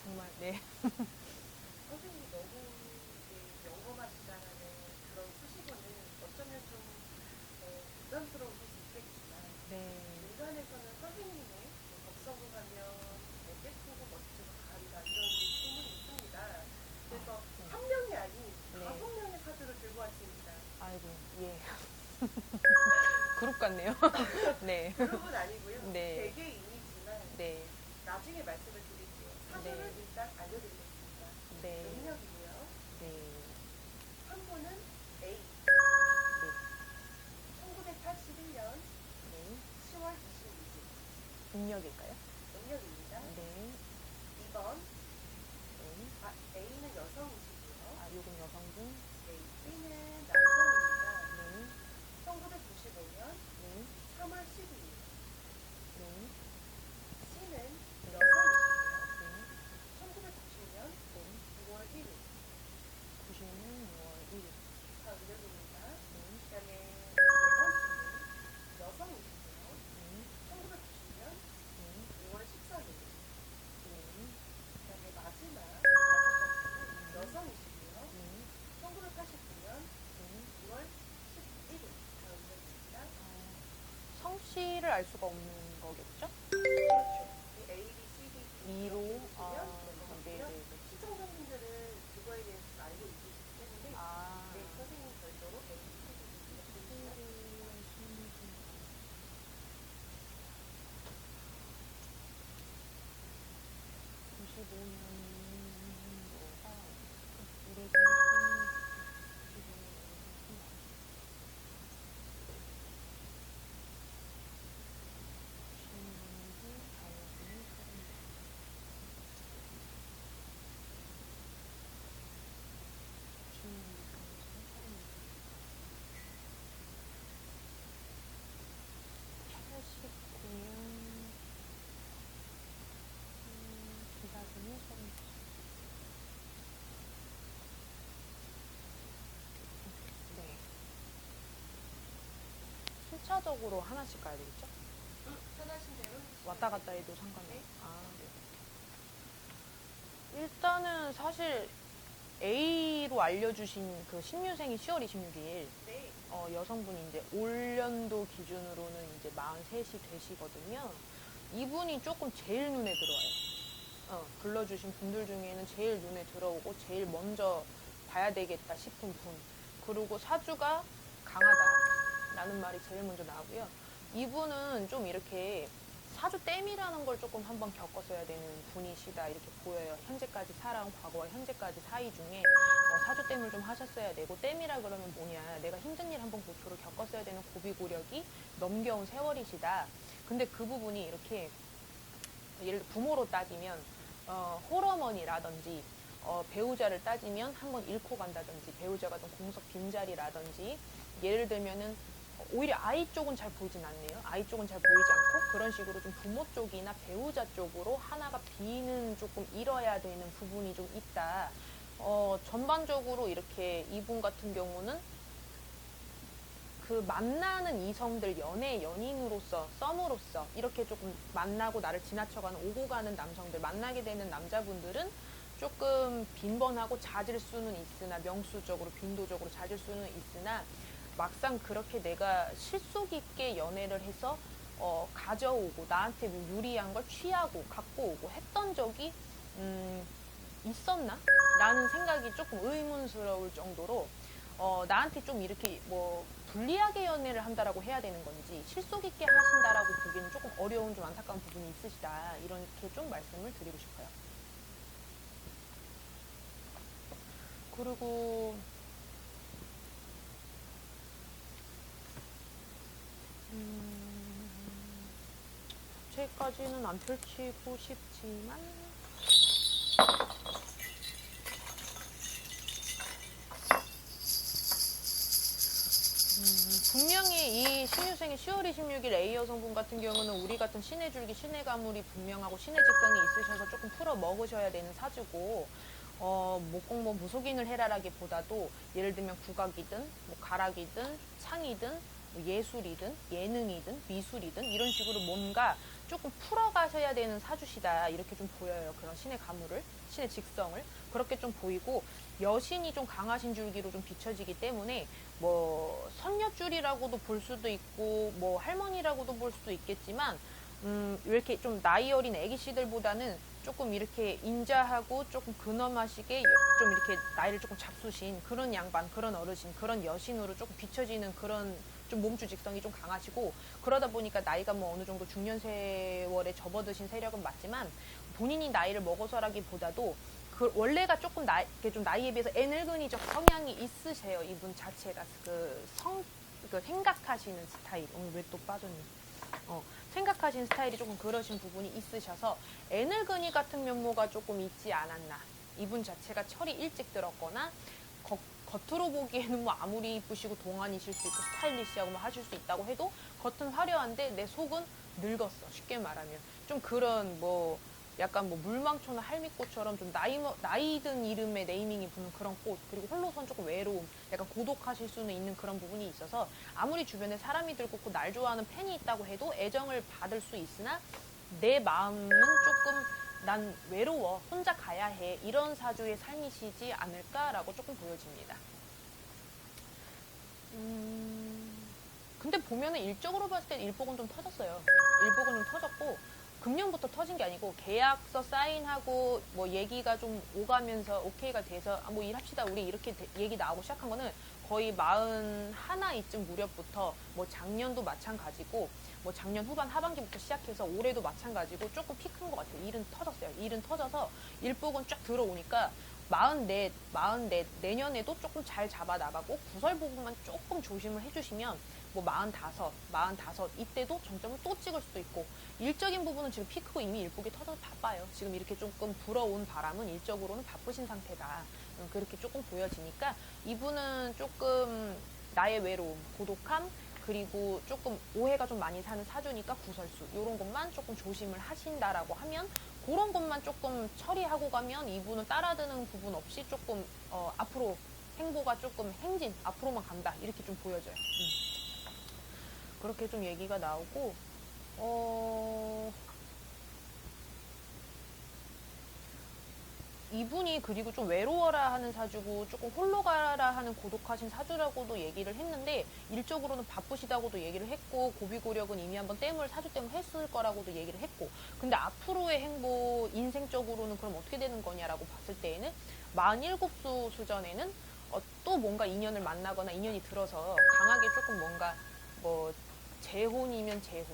정말, 네. 선생님이 너무 영어만 있다라는 그런 수식어는 어쩌면 좀 부담스러우실 수 있겠지만 네. 인간에서는 선생님의 덕성을 하면 예쁘고 멋지고 가을이다 이런 소문이 있습니다. 그래서 네. 한 명이 아닌 네. 5명의 사주를 들고 왔습니다. 아이고, 예. 그룹 같네요. 네. 그룹은 아니고요. 네. 개개인이지만 네. 나중에 말씀을 드릴게요. 사주를 네. 일단 알려드리겠습니다. 네. 능력이고요. 네. 한 분은 A. 1981년 네. 10월 22일. 음력일까요? 능력입니다. 네. 2번. 네. A는 여성이시고요. 아, 요건 여성분. 네, B는 남성입니다. 네. 1995년 네. 3월 12일. 네. C는 네. 여성이시고요. 네. 1990년 네. 6월 1일. 90년 6월 1일. 다 능력입니다. 네. 그 다음에 네 번째는 여성이시고요. 네. 1990년 네. 5월 14일. 네. 그 다음에 마지막 다섯 번째는 여성이시고요. 네. 1989년 네. 6월 11일. 다 능력입니다. 성씨를 알 수가 없는 거겠죠? 그렇죠. 이 A, B, C, D, E 이로, 이렇게 보시면 네, 되거든요. 네, 네. 시청자분들은 그거에 대해서 알고 있으시기 때문에 아, 네, 선생님 별도로 A, B, C, D, E 이렇게 보시면 95년도가 우리 기사분이 네. 순차적으로 하나씩 가야 되겠죠? 편하신 대로 왔다 갔다 해도 상관없어요. 네. 아, 네. 일단은 사실 A로 알려주신 그 신유생이 10월 26일 네. 여성분이 이제 올 연도 기준으로는 이제 43이 되시거든요. 이분이 조금 제일 눈에 들어와요. 불러주신 분들 중에는 제일 눈에 들어오고 제일 먼저 봐야 되겠다 싶은 분. 그리고 사주가 강하다라는 말이 제일 먼저 나오고요. 이분은 좀 이렇게 사주 땜이라는 걸 조금 한번 겪었어야 되는 분이시다 이렇게 보여요. 현재까지 살아온 과거와 현재까지 사이 중에 사주 땜을 좀 하셨어야 되고, 땜이라 그러면 뭐냐, 내가 힘든 일 한번 고초를 겪었어야 되는 고비고력이 넘겨온 세월이시다. 근데 그 부분이 이렇게 예를 들어 부모로 따지면 홀어머니라든지 배우자를 따지면 한번 잃고 간다든지, 배우자가 좀 공석 빈자리라든지, 예를 들면은 오히려 아이 쪽은 잘 보이진 않네요. 아이 쪽은 잘 보이지 않고 그런 식으로 좀 부모 쪽이나 배우자 쪽으로 하나가 비는 조금 잃어야 되는 부분이 좀 있다. 전반적으로 이렇게 이분 같은 경우는 그 만나는 이성들, 연인으로서, 썸으로서 이렇게 조금 만나고 나를 지나쳐가는, 오고 가는 남성들, 만나게 되는 남자분들은 조금 빈번하고 잦을 수는 있으나, 명수적으로 빈도적으로 잦을 수는 있으나, 막상 그렇게 내가 실속 있게 연애를 해서 가져오고 나한테 유리한 걸 취하고 갖고 오고 했던 적이 있었나? 라는 생각이 조금 의문스러울 정도로 나한테 좀 이렇게 뭐 불리하게 연애를 한다라고 해야 되는 건지, 실속 있게 하신다라고 보기에는 조금 어려운, 좀 안타까운 부분이 있으시다, 이렇게 좀 말씀을 드리고 싶어요. 그리고 자체까지는 안 펼치고 싶지만 분명히 이 신유생의 10월 26일 A 여성분 같은 경우는 우리 같은 신의 줄기, 신의 가물이 분명하고 신의 직성이 있으셔서 조금 풀어 먹으셔야 되는 사주고, 목공 무속인을 해라라기보다도 예를 들면 국악이든 뭐 가락이든 창이든 뭐 예술이든 예능이든 미술이든 이런 식으로 뭔가 조금 풀어가셔야 되는 사주시다 이렇게 좀 보여요. 그런 신의 가물을, 신의 직성을 그렇게 좀 보이고 여신이 좀 강하신 줄기로 좀 비춰지기 때문에 뭐 선녀줄이라고도 볼 수도 있고 뭐 할머니라고도 볼 수도 있겠지만 이렇게 좀 나이 어린 애기씨들보다는 조금 이렇게 인자하고 조금 근엄하시게 좀 이렇게 나이를 조금 잡수신 그런 양반, 그런 어르신, 그런 여신으로 조금 비춰지는 그런 좀 몸주 직성이 좀 강하시고 그러다 보니까 나이가 뭐 어느 정도 중년 세월에 접어드신 세력은 맞지만 본인이 나이를 먹어서라기보다도 그 원래가 조금 좀 나이에 비해서 애늙은이적 성향이 있으세요. 이분 자체가 그 생각하시는 스타일. 오늘 왜 또 빠졌니? 생각하시는 스타일이 조금 그러신 부분이 있으셔서 애늙은이 같은 면모가 조금 있지 않았나. 이분 자체가 철이 일찍 들었거나 겉으로 보기에는 뭐 아무리 이쁘시고 동안이실 수 있고 스타일리시하고 뭐 하실 수 있다고 해도 겉은 화려한데 내 속은 늙었어. 쉽게 말하면 좀 그런 뭐 약간 뭐 물망초나 할미꽃처럼 좀 나이 든 이름의 네이밍이 붙는 그런 꽃, 그리고 홀로선 조금 외로움, 약간 고독하실 수는 있는 그런 부분이 있어서 아무리 주변에 사람이 들고 날 좋아하는 팬이 있다고 해도 애정을 받을 수 있으나 내 마음은 조금 난 외로워, 혼자 가야 해, 이런 사주의 삶이시지 않을까라고 조금 보여집니다. 근데 보면은 일적으로 봤을 때 일복은 좀 터졌어요. 일복은 좀 터졌고 금년부터 터진 게 아니고 계약서 사인하고 뭐 얘기가 좀 오가면서 오케이가 돼서 뭐 일합시다 우리 이렇게 얘기 나오고 시작한 거는 거의 41 이쯤 무렵부터 뭐 작년도 마찬가지고 뭐 작년 후반 하반기부터 시작해서 올해도 마찬가지고 조금 피 큰 것 같아요. 일은 터졌어요. 일은 터져서 일복은 쫙 들어오니까 44 내년에도 조금 잘 잡아 나가고 구설 부분만 조금 조심을 해주시면 뭐 45 이때도 정점을 또 찍을 수도 있고 일적인 부분은 지금 피 크고 이미 일복이 터져서 바빠요. 지금 이렇게 조금 불어온 바람은 일적으로는 바쁘신 상태다. 그렇게 조금 보여지니까 이분은 조금 나의 외로움, 고독함, 그리고 조금 오해가 좀 많이 사는 사주니까 구설수 이런 것만 조금 조심을 하신다라고 하면 그런 것만 조금 처리하고 가면 이분은 따라드는 부분 없이 조금 앞으로 행보가 조금 행진 앞으로만 간다 이렇게 좀 보여져요. 그렇게 좀 얘기가 나오고 이분이 그리고 좀 외로워라 하는 사주고 조금 홀로 가라 하는 고독하신 사주라고도 얘기를 했는데 일적으로는 바쁘시다고도 얘기를 했고 고비고력은 이미 한번 땜을 사주 땜을 했을 거라고도 얘기를 했고 근데 앞으로의 행보 인생적으로는 그럼 어떻게 되는 거냐라고 봤을 때에는 47수 수전에는 또 뭔가 인연을 만나거나 인연이 들어서 강하게 조금 뭔가 뭐 재혼이면 재혼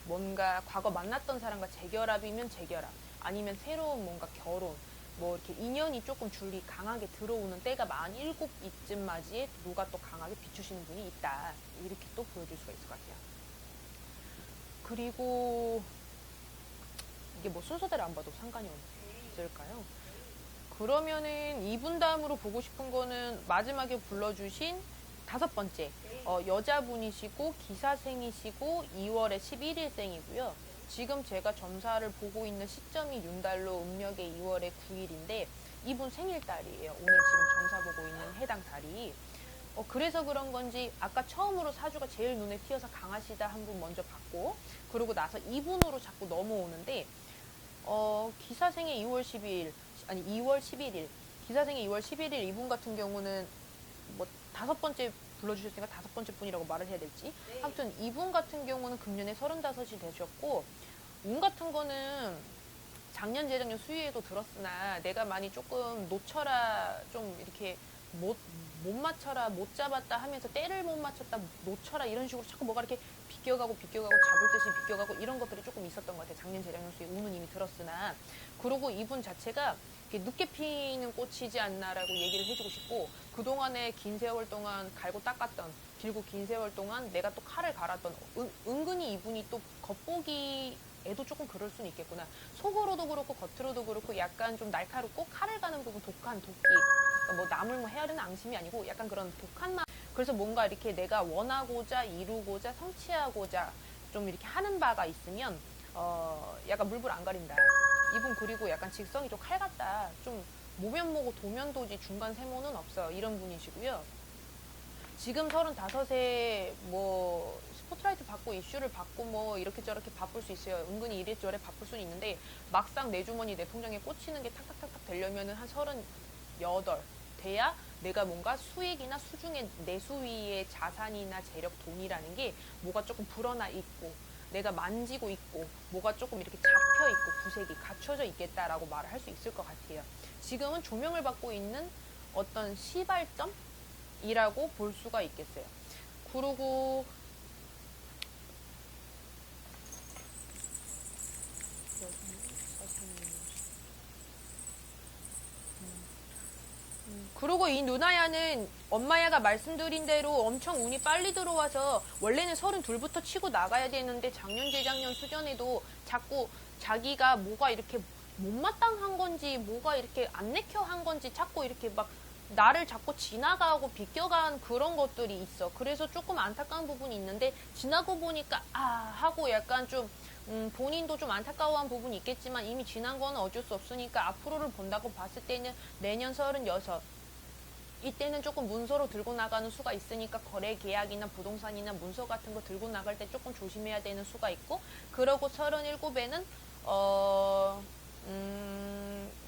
뭔가 과거 만났던 사람과 재결합이면 재결합 아니면 새로운 뭔가 결혼 뭐 이렇게 인연이 조금 줄이 강하게 들어오는 때가 47 이쯤 맞이에 누가 또 강하게 비추시는 분이 있다 이렇게 또 보여줄 수가 있을 것 같아요. 그리고 이게 뭐 순서대로 안 봐도 상관이 없을까요? 그러면은 이분 다음으로 보고 싶은 거는 마지막에 불러주신 5번째 여자분이시고 기사생이시고 2월에 11일생이고요. 지금 제가 점사를 보고 있는 시점이 윤달로 음력의 2월의 9일인데 이분 생일달이에요. 오늘 지금 점사 보고 있는 해당 달이. 그래서 그런 건지 아까 처음으로 사주가 제일 눈에 띄어서 강하시다 한 분 먼저 봤고 그러고 나서 이분으로 자꾸 넘어오는데 기사생의 2월 12일 아니 2월 11일 기사생의 2월 11일 이분 같은 경우는 뭐 5번째 불러주셨으니까 5번째 분이라고 말을 해야 될지 네. 아무튼 이분 같은 경우는 금년에 35이 되셨고 운 같은 거는 작년 재작년 수위에도 들었으나 내가 많이 조금 놓쳐라 좀 이렇게 못 맞춰라 못 잡았다 하면서 때를 못 맞췄다 놓쳐라 이런 식으로 자꾸 뭐가 이렇게 비껴가고 잡을 듯이 비껴가고 이런 것들이 조금 있었던 것 같아요. 작년 재작년 수위 운은 이미 들었으나 그리고 이분 자체가 늦게 피는 꽃이지 않나라고 얘기를 해주고 싶고 그동안에 긴 세월 동안 갈고 닦았던 길고 긴 세월 동안 내가 또 칼을 갈았던 은근히 이분이 또 겉보기에도 조금 그럴 수는 있겠구나. 속으로도 그렇고 겉으로도 그렇고 약간 좀 날카롭고 칼을 가는 부분 독한 도끼 그러니까 뭐 남을 뭐 헤아리는 앙심이 아니고 약간 그런 독한 마음 그래서 뭔가 이렇게 내가 원하고자 이루고자 성취하고자 좀 이렇게 하는 바가 있으면 약간 물불 안 가린다. 이분 그리고 약간 직성이 좀 칼 같다. 좀 모면모고 도면도지 중간 세모는 없어요. 이런 분이시고요. 지금 35에 뭐 스포트라이트 받고 이슈를 받고 뭐 이렇게 저렇게 바쁠 수 있어요. 은근히 이래저래 바쁠 수는 있는데 막상 내 주머니 내 통장에 꽂히는 게 탁탁탁탁 되려면은 한 38 돼야 내가 뭔가 수익이나 수중에 내수위의 자산이나 재력 돈이라는 게 뭐가 조금 불어나 있고 내가 만지고 있고 뭐가 조금 이렇게 잡혀 있고 구색이 갖춰져 있겠다라고 말을 할 수 있을 것 같아요. 지금은 조명을 받고 있는 어떤 시발점이라고 볼 수가 있겠어요. 그리고 그리고 이 누나야는 엄마야가 말씀드린 대로 엄청 운이 빨리 들어와서 원래는 32부터 치고 나가야 되는데 작년 재작년 수전에도 자꾸 자기가 뭐가 이렇게 못마땅한 건지 뭐가 이렇게 안 내켜 한 건지 자꾸 이렇게 막 나를 자꾸 지나가고 비껴간 그런 것들이 있어. 그래서 조금 안타까운 부분이 있는데 지나고 보니까 아 하고 약간 좀 본인도 좀 안타까워한 부분이 있겠지만 이미 지난 거는 어쩔 수 없으니까 앞으로를 본다고 봤을 때는 내년 36 이때는 조금 문서로 들고 나가는 수가 있으니까 거래 계약이나 부동산이나 문서 같은 거 들고 나갈 때 조금 조심해야 되는 수가 있고 그러고 37에는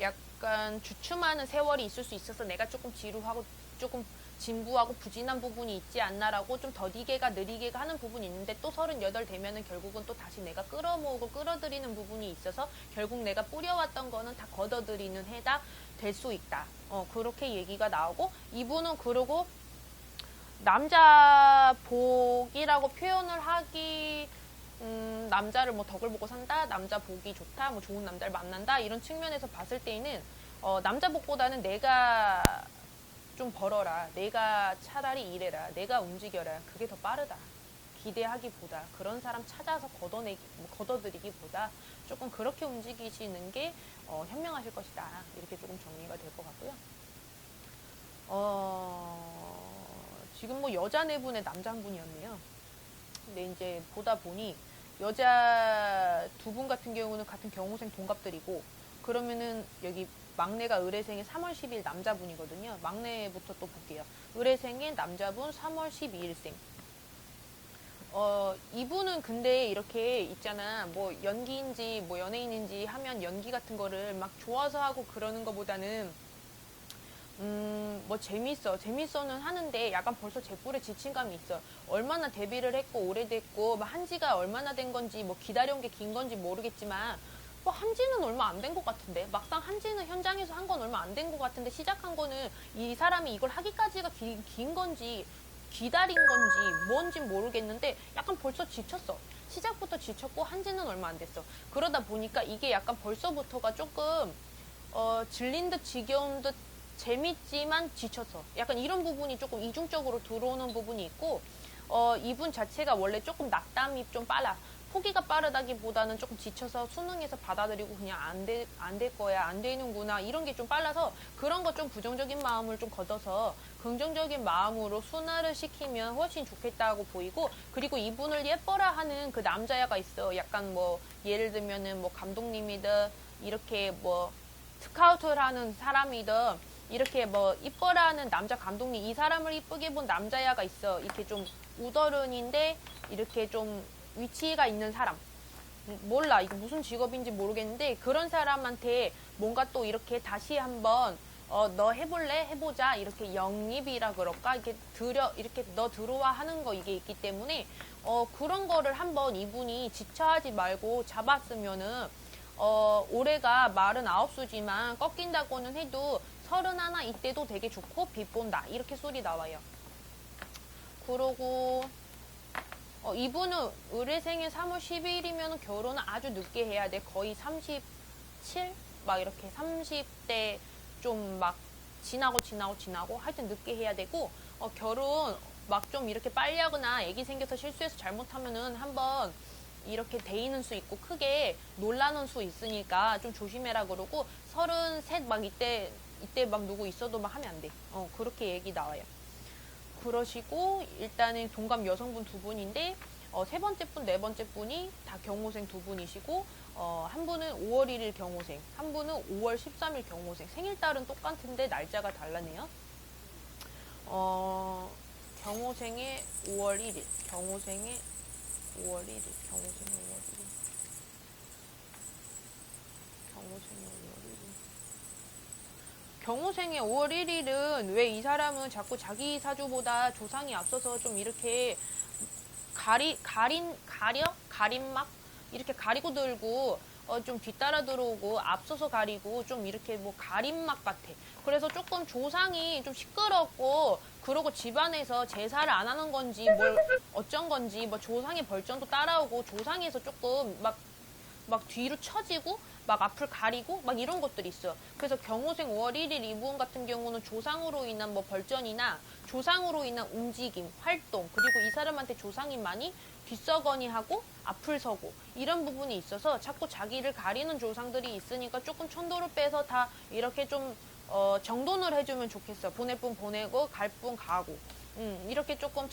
약간 주춤하는 세월이 있을 수 있어서 내가 조금 지루하고 조금 진부하고 부진한 부분이 있지 않나라고 좀 더디게가 느리게가 하는 부분이 있는데 또 38 되면은 결국은 또 다시 내가 끌어모으고 끌어들이는 부분이 있어서 결국 내가 뿌려왔던 거는 다 걷어들이는 해다 될 수 있다. 그렇게 얘기가 나오고 이분은 그러고 남자 복이라고 표현을 하기 남자를 뭐 덕을 보고 산다, 남자 복이 좋다, 뭐 좋은 남자를 만난다 이런 측면에서 봤을 때에는 남자 복보다는 내가 좀 벌어라, 내가 차라리 일해라, 내가 움직여라 그게 더 빠르다. 기대하기보다 그런 사람 찾아서 걷어들이기보다 조금 그렇게 움직이시는 게 현명하실 것이다. 이렇게 조금 정리가 될 것 같고요. 지금 뭐 여자 4분에 남자 1분이었네요. 근데 이제 보다 보니 여자 2분 같은 경우는 같은 경호생 동갑들이고 그러면은 여기 막내가 의뢰생의 3월 10일 남자분이거든요. 막내부터 또 볼게요. 의뢰생의 남자분 3월 12일생. 이분은 근데 이렇게 있잖아. 뭐 연기인지 뭐 연예인인지 하면 연기 같은 거를 막 좋아서 하고 그러는 것보다는 뭐 재밌어는 하는데 약간 벌써 제뿔에 지친 감이 있어. 얼마나 데뷔를 했고 오래됐고 뭐 한지가 얼마나 된 건지 뭐 기다려온 게 긴 건지 모르겠지만 뭐 한지는 얼마 안 된 것 같은데 막상 한지는 현장에서 한 건 얼마 안 된 것 같은데 시작한 거는 이 사람이 이걸 하기까지가 긴 건지 기다린 건지 뭔지 모르겠는데 약간 벌써 지쳤어. 시작부터 지쳤고 한지는 얼마 안 됐어. 그러다 보니까 이게 약간 벌써부터가 조금 질린 듯 지겨운 듯 재밌지만 지쳐서 약간 이런 부분이 조금 이중적으로 들어오는 부분이 있고 이분 자체가 원래 조금 낙담이 좀 빨라. 포기가 빠르다기보다는 조금 지쳐서 수능에서 받아들이고 그냥 안 될 거야, 안 되는구나 이런 게 좀 빨라서 그런 거 좀 부정적인 마음을 좀 걷어서 긍정적인 마음으로 순화를 시키면 훨씬 좋겠다고 보이고 그리고 이분을 예뻐라 하는 그 남자애가 있어. 약간 뭐 예를 들면은 뭐 감독님이든 이렇게 뭐 스카우트를 하는 사람이든 이렇게 뭐 이뻐라 하는 남자 감독님 이 사람을 이쁘게 본 남자애가 있어. 이렇게 좀 우더른인데 이렇게 좀 위치가 있는 사람 몰라 이게 무슨 직업인지 모르겠는데 그런 사람한테 뭔가 또 이렇게 다시 한번 너 해볼래 해보자 이렇게 영입이라 그럴까 이렇게 너 들어와 하는 거 이게 있기 때문에 그런 거를 한번 이분이 지쳐하지 말고 잡았으면은 올해가 49수지만 꺾인다고는 해도 31 이때도 되게 좋고 빛 본다 이렇게 소리 나와요. 그러고 이분은 의뢰생일 3월 10일이면 결혼은 아주 늦게 해야 돼. 거의 37? 막 이렇게 30대 좀 막 지나고 하여튼 늦게 해야 되고 결혼 막 좀 이렇게 빨리 하거나 애기 생겨서 실수해서 잘못하면은 한번 이렇게 데이는 수 있고 크게 놀라는 수 있으니까 좀 조심해라 그러고 33 막 이때 막 누구 있어도 막 하면 안 돼. 그렇게 얘기 나와요. 그러시고 일단은 동갑 여성분 2분인데 세 번째 분, 네 번째 분이 다 경호생 2분이시고 한 분은 5월 1일 경호생, 한 분은 5월 13일 경호생. 생일달은 똑같은데 날짜가 달라네요. 경호생의 5월 1일. 경호생의 5월 1일. 경호생의 5월 1일. 경호생의 5월 1일. 경호생의 5월 1일은 왜 이 사람은 자꾸 자기 사주보다 조상이 앞서서 좀 이렇게 가림막? 이렇게 가리고 들고, 좀 뒤따라 들어오고, 앞서서 가리고, 좀 이렇게 뭐 가림막 같아. 그래서 조금 조상이 좀 시끄럽고, 그러고 집안에서 제사를 안 하는 건지, 뭘 어쩐 건지, 뭐 조상의 벌전도 따라오고, 조상에서 조금 막 뒤로 처지고 막 앞을 가리고 막 이런 것들이 있어. 그래서 경호생 5월 1일 이분 같은 경우는 조상으로 인한 뭐 벌전이나 조상으로 인한 움직임, 활동, 그리고 이 사람한테 조상이 많이 뒷서거니 하고 앞을 서고 이런 부분이 있어서 자꾸 자기를 가리는 조상들이 있으니까 조금 천도를 빼서 다 이렇게 좀 정돈을 해주면 좋겠어. 보낼 분 보내고 갈 분 가고 이렇게 조금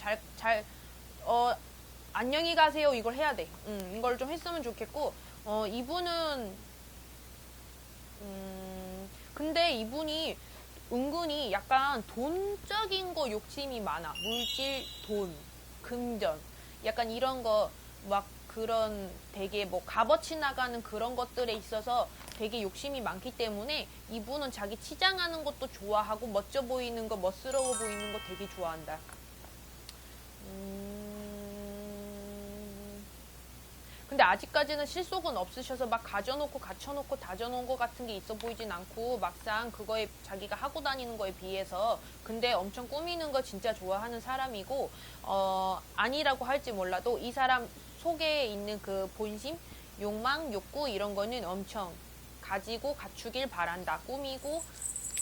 안녕히 가세요 이걸 해야 돼. 이걸 좀 했으면 좋겠고 이분은 근데 이분이 은근히 약간 돈적인 거 욕심이 많아. 물질, 돈, 금전 약간 이런 거 막 그런 되게 뭐 값어치 나가는 그런 것들에 있어서 되게 욕심이 많기 때문에 이분은 자기 치장하는 것도 좋아하고 멋져 보이는 거, 멋스러워 보이는 거 되게 좋아한다. 근데 아직까지는 실속은 없으셔서 막 가져놓고 갖춰놓고 다져놓은 것 같은 게 있어 보이진 않고 막상 그거에 자기가 하고 다니는 거에 비해서 근데 엄청 꾸미는 거 진짜 좋아하는 사람이고 아니라고 할지 몰라도 이 사람 속에 있는 그 본심, 욕망, 욕구 이런 거는 엄청 가지고 갖추길 바란다. 꾸미고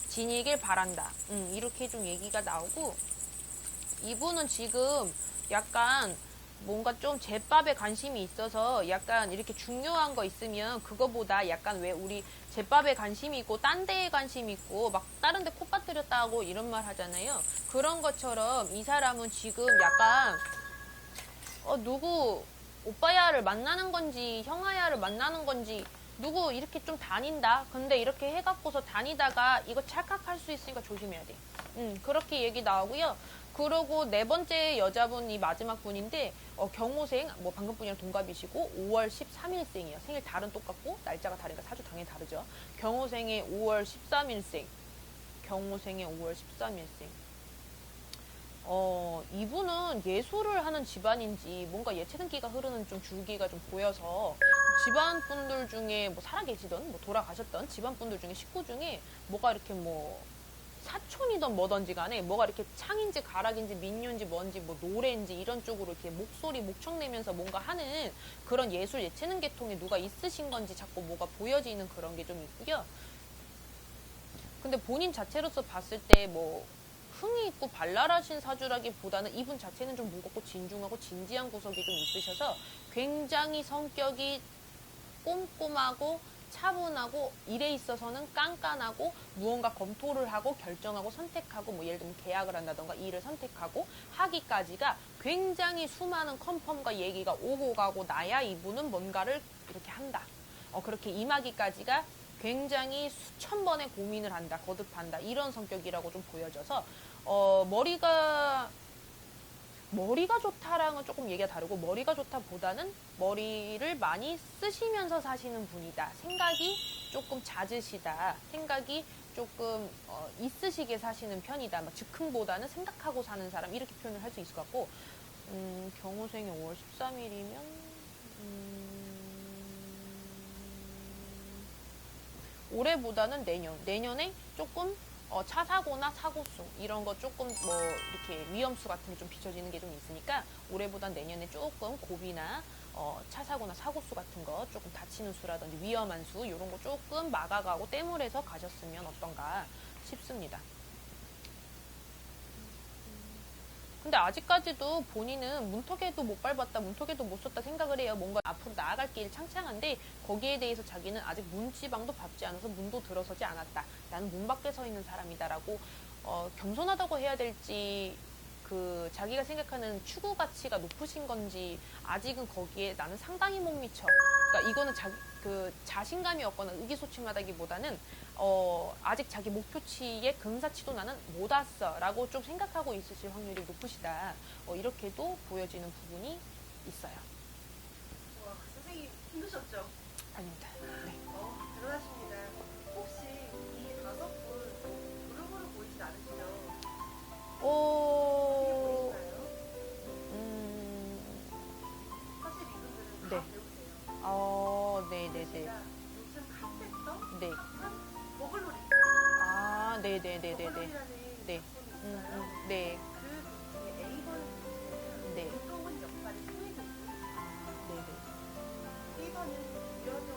지니길 바란다. 이렇게 좀 얘기가 나오고 이분은 지금 약간 뭔가 좀 제밥에 관심이 있어서 약간 이렇게 중요한 거 있으면 그거보다 약간 왜 우리 제밥에 관심이 있고 딴 데에 관심이 있고 막 다른 데 콧바뜨렸다 하고 이런 말 하잖아요. 그런 것처럼 이 사람은 지금 약간 누구 오빠야를 만나는 건지 형아야를 만나는 건지 누구 이렇게 좀 다닌다. 근데 이렇게 해갖고서 다니다가 이거 찰칵할 수 있으니까 조심해야 돼. 그렇게 얘기 나오고요. 그러고 네 번째 여자분이 마지막 분인데 경호생 뭐 방금 분이랑 동갑이시고 5월 13일생이에요. 생일 달은 똑같고 날짜가 다르니까 사주 당연히 다르죠. 경호생의 5월 13일생. 경호생의 5월 13일생. 이분은 예술을 하는 집안인지 뭔가 예체능기가 흐르는 좀 줄기가 좀 보여서 집안 분들 중에 뭐 살아계시던 뭐 돌아가셨던 집안 분들 중에 식구 중에 뭐가 이렇게 뭐 사촌이든 뭐든지 간에 뭐가 이렇게 창인지 가락인지 민요인지 뭔지 뭐 노래인지 이런 쪽으로 이렇게 목소리 목청 내면서 뭔가 하는 그런 예술 예체능 계통에 누가 있으신 건지 자꾸 뭐가 보여지는 그런 게 좀 있고요. 근데 본인 자체로서 봤을 때 뭐 흥이 있고 발랄하신 사주라기보다는 이분 자체는 좀 무겁고 진중하고 진지한 구석이 좀 있으셔서 굉장히 성격이 꼼꼼하고 차분하고 일에 있어서는 깐깐하고 무언가 검토를 하고 결정하고 선택하고 뭐 예를 들면 계약을 한다던가 일을 선택하고 하기까지가 굉장히 수많은 컨펌과 얘기가 오고 가고 나야 이분은 뭔가를 이렇게 한다. 그렇게 임하기까지가 굉장히 수천 번의 고민을 한다, 거듭한다 이런 성격이라고 좀 보여져서 머리가 좋다랑은 조금 얘기가 다르고 머리가 좋다보다는 머리를 많이 쓰시면서 사시는 분이다. 생각이 조금 잦으시다. 생각이 조금 있으시게 사시는 편이다. 즉흥보다는 생각하고 사는 사람 이렇게 표현을 할 수 있을 것 같고 경호생이 5월 13일이면 올해보다는 내년에 조금 차 사고나 사고수 이런 거 조금 뭐 이렇게 위험수 같은 게 좀 비춰지는 게 좀 있으니까 올해보단 내년에 조금 고비나 차 사고나 사고수 같은 거 조금 다치는 수라든지 위험한 수 이런 거 조금 막아가고 땜을해서 가셨으면 어떤가 싶습니다. 근데 아직까지도 본인은 문턱에도 못 밟았다, 문턱에도 못 섰다 생각을 해요. 뭔가 앞으로 나아갈 길이 창창한데 거기에 대해서 자기는 아직 문지방도 밟지 않아서 문도 들어서지 않았다. 나는 문 밖에 서 있는 사람이다라고 겸손하다고 해야 될지 자기가 생각하는 추구 가치가 높으신 건지 아직은 거기에 나는 상당히 못 미쳐. 그러니까 이거는 그 자신감이 없거나 의기소침하다기보다는 아직 자기 목표치의 근사치도 나는 못 왔어라고 좀 생각하고 있으실 확률이 높으시다. 이렇게도 보여지는 부분이 있어요. 와, 선생님 힘드셨죠? 아닙니다. 네. 대단하십니다. 혹시 이 5분 무릎으로 보이진 않으시죠? 어떻게 보이시나요? 사실 이분들은 다 네. 배우세요. 네네네. 제가 요즘 핫했던 네. 핫한 버글놀이. 아, 네네네네네. 버글놀이라는 네. 작품이 있어요. 네. 그 중에 A번을 보시면 네. 무거운 역할을 소화해줬고 아, 네네. B번은 유연성